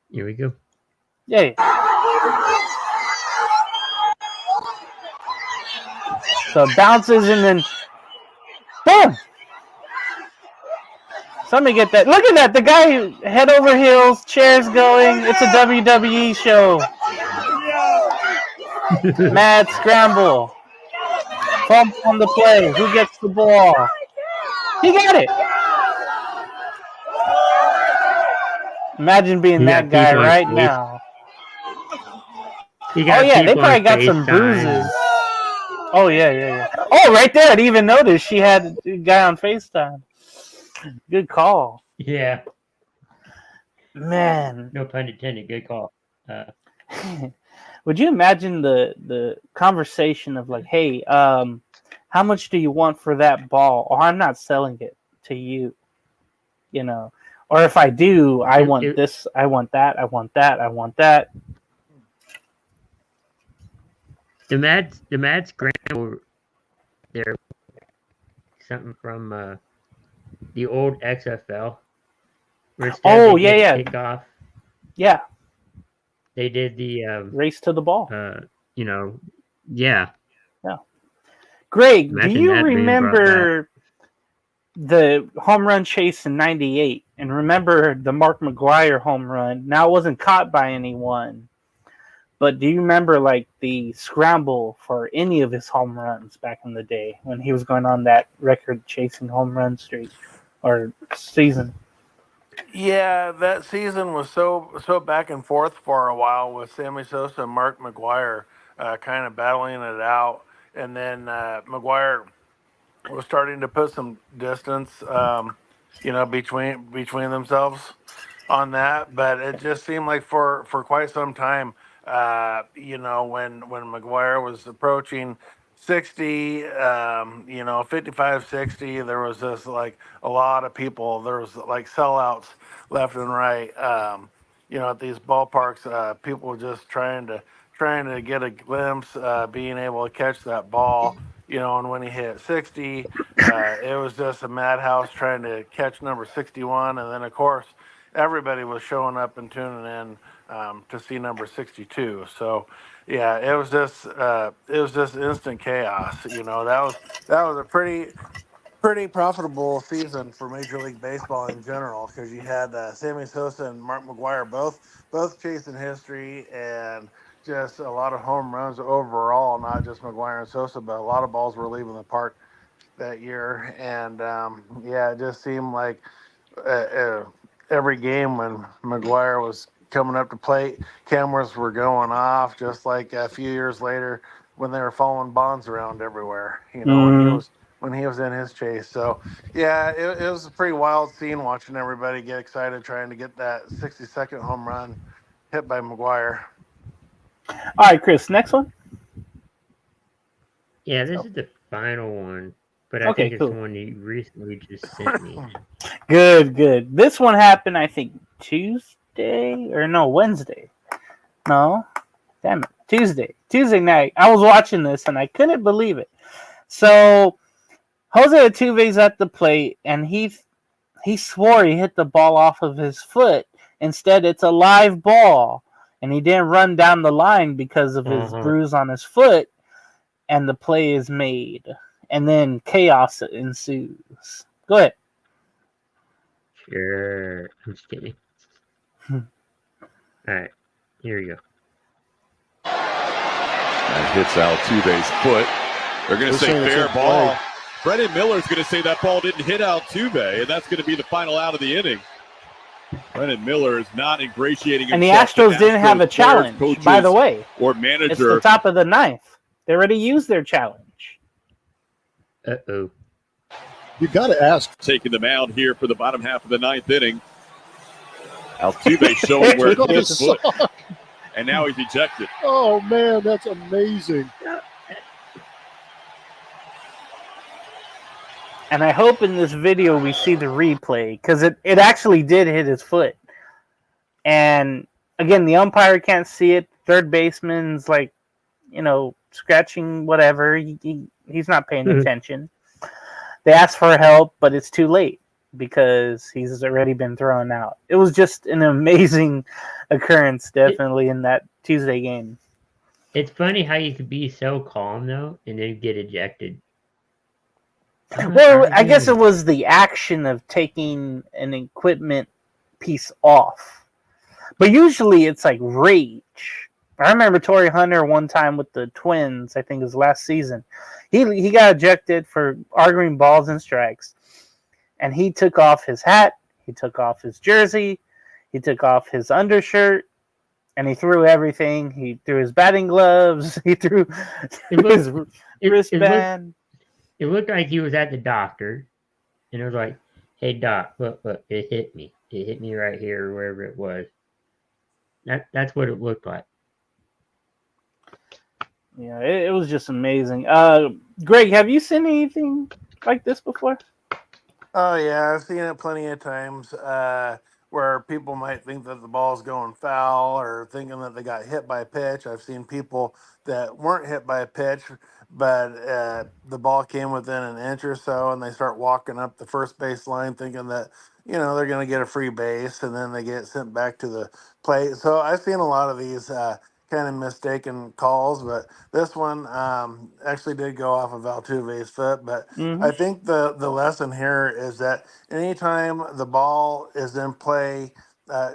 Here we go. Yay. So it bounces and then boom! Somebody get that. Look at that. The guy head over heels, chairs going. It's a WWE show. Mad scramble. Fumble on the play. Who gets the ball? He got it. Imagine being that guy right now. Oh yeah, they probably got some bruises. Oh yeah. Oh, right there. I didn't even notice she had a guy on FaceTime. Good call. Yeah. Man. No pun intended. Good call. Would you imagine the conversation of like, hey, how much do you want for that ball? Or I'm not selling it to you. You know. Or if I do, I want this, I want that, I want that, I want that. The Mad Scramble, they're something from the old XFL. Oh, yeah. Kickoff. Yeah. They did the race to the ball. Yeah. Greg, do you remember the home run chase in '98, and remember the Mark McGwire home run? Now it wasn't caught by anyone, but do you remember like the scramble for any of his home runs back in the day when he was going on that record chasing home run streak or season? Yeah, that season was so back and forth for a while with Sammy Sosa and Mark McGwire kind of battling it out, and then McGwire was starting to put some distance, between themselves on that. But it just seemed like for quite some time, when McGwire was approaching 60, 55, 60, there was just like a lot of people. There was like sellouts left and right. At these ballparks, people were just trying to get a glimpse, being able to catch that ball. And when he hit 60, it was just a madhouse trying to catch number 61. And then, of course, everybody was showing up and tuning in to see number 62. So, yeah, it was just instant chaos. That was a pretty profitable season for Major League Baseball in general, because you had Sammy Sosa and Mark McGwire both chasing history, and just a lot of home runs overall, not just McGwire and Sosa, but a lot of balls were leaving the park that year. And it just seemed like every game when McGwire was coming up to plate, cameras were going off, just like a few years later when they were following Bonds around everywhere, when he was in his chase. So, yeah, it was a pretty wild scene watching everybody get excited trying to get that 60-second home run hit by McGwire. All right, Chris, next one. Yeah, this is the final one, but I think it's one you recently just sent me. Good. This one happened, I think, Wednesday. No, damn it, Tuesday night. I was watching this and I couldn't believe it. So Jose Altuve's at the plate, and he swore he hit the ball off of his foot. Instead, it's a live ball. And he didn't run down the line because of his bruise on his foot, and the play is made. and then chaos ensues. Go ahead. Sure. I'm just kidding. All right. Here we go. That hits Altuve's foot. They're going to say fair ball. Brennan Miller's going to say that ball didn't hit Altuve, and that's going to be the final out of the inning. Brennan Miller is not ingratiating himself. And the Astros didn't have a challenge, by the way. Or manager. It's the top of the ninth. They already used their challenge. Uh-oh. You got to ask. Taking the mound here for the bottom half of the ninth inning. Altuve showing where it hit his foot. And now he's ejected. Oh, man, that's amazing. And I hope in this video we see the replay, because it actually did hit his foot. And again, the umpire can't see it. Third baseman's like, scratching whatever. He's not paying attention. They ask for help, but it's too late because he's already been thrown out. It was just an amazing occurrence, definitely, in that Tuesday game. It's funny how you could be so calm, though, and then get ejected. Well, I guess it was the action of taking an equipment piece off. But usually it's like rage. I remember Torrey Hunter one time with the Twins, I think it was last season. He got ejected for arguing balls and strikes. And he took off his hat, he took off his jersey, he took off his undershirt, and he threw everything. He threw his batting gloves, he threw his wristband. It looked like he was at the doctor, and it was like, "Hey doc, look, it hit me. It hit me right here, or wherever it was." That's what it looked like. Yeah, it was just amazing. Greg, have you seen anything like this before? Oh yeah, I've seen it plenty of times where people might think that the ball's going foul or thinking that they got hit by a pitch. I've seen people that weren't hit by a pitch, but the ball came within an inch or so, and they start walking up the first base line thinking that they're going to get a free base, and then they get sent back to the plate. So I've seen a lot of these kind of mistaken calls, but this one actually did go off of Altuve's foot. But I think the lesson here is that anytime the ball is in play,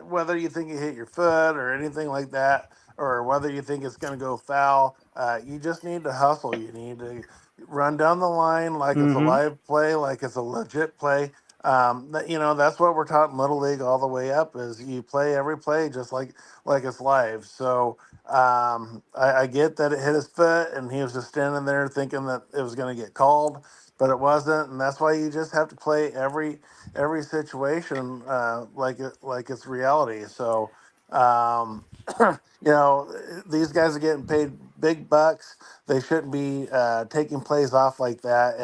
whether you think you hit your foot or anything like that, or whether you think it's going to go foul, you just need to hustle. You need to run down the line like it's a live play, like it's a legit play. That's what we're taught in Little League all the way up, is you play every play just like it's live. So I get that it hit his foot and he was just standing there thinking that it was going to get called, but it wasn't. And that's why you just have to play every situation like it's reality. So these guys are getting paid big bucks. They shouldn't be taking plays off like that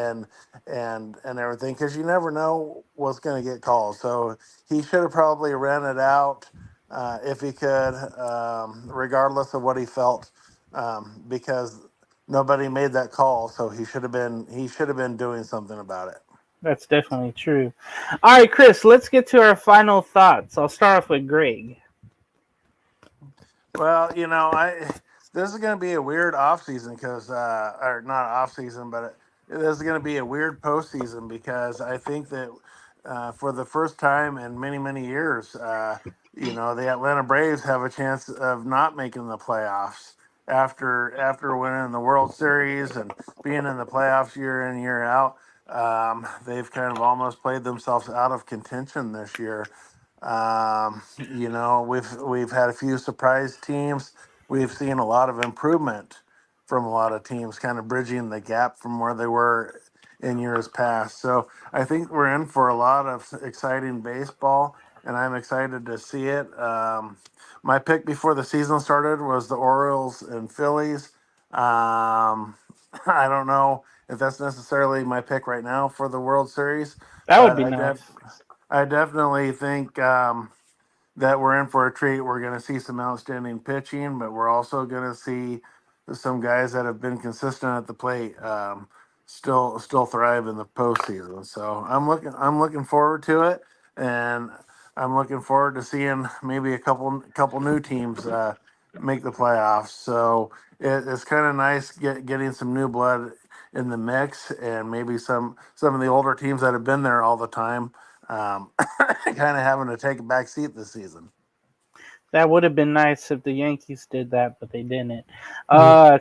and everything, because you never know what's going to get called. So he should have probably ran it out if he could, regardless of what he felt, because nobody made that call. So he should have been doing something about it. That's definitely true. All right, Chris, let's get to our final thoughts. I'll start off with Greg. Well, this is going to be a weird offseason because, or not offseason, but this is going to be a weird postseason because I think that for the first time in many, many years, the Atlanta Braves have a chance of not making the playoffs after winning the World Series and being in the playoffs year in, year out. They've kind of almost played themselves out of contention this year. We've had a few surprise teams. We've seen a lot of improvement from a lot of teams, kind of bridging the gap from where they were in years past. So I think we're in for a lot of exciting baseball, and I'm excited to see it. My pick before the season started was the Orioles and Phillies. I don't know if that's necessarily my pick right now for the World Series. That would be nice. I definitely think that we're in for a treat. We're going to see some outstanding pitching, but we're also going to see some guys that have been consistent at the plate still thrive in the postseason. So I'm looking forward to it, and I'm looking forward to seeing maybe a couple new teams make the playoffs. So it's kind of nice getting some new blood in the mix, and maybe some of the older teams that have been there all the time, kind of having to take a back seat this season. That would have been nice if the Yankees did that, but they didn't.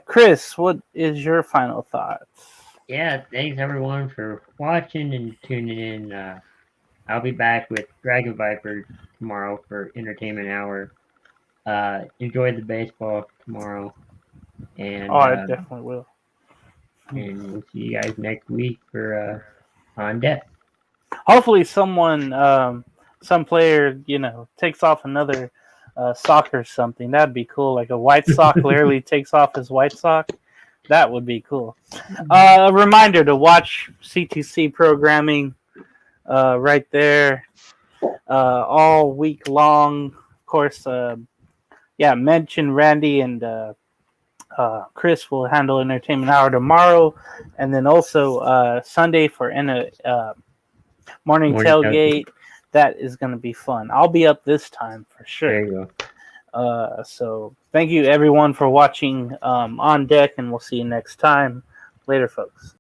Chris, what is your final thoughts? Yeah, thanks everyone for watching and tuning in. I'll be back with Dragon Viper tomorrow for Entertainment Hour. Enjoy the baseball tomorrow. And I definitely will. And we'll see you guys next week for On Deck. Hopefully someone, some player, takes off another sock or something. That'd be cool. Like a white sock literally takes off his white sock. That would be cool. A reminder to watch CTC programming right there all week long. Of course, mention Randy and Chris will handle Entertainment Hour tomorrow. And then also Sunday for morning tailgate. That is going to be fun. I'll be up this time for sure. There you go. So thank you everyone for watching On Deck, and we'll see you next time. Later, folks.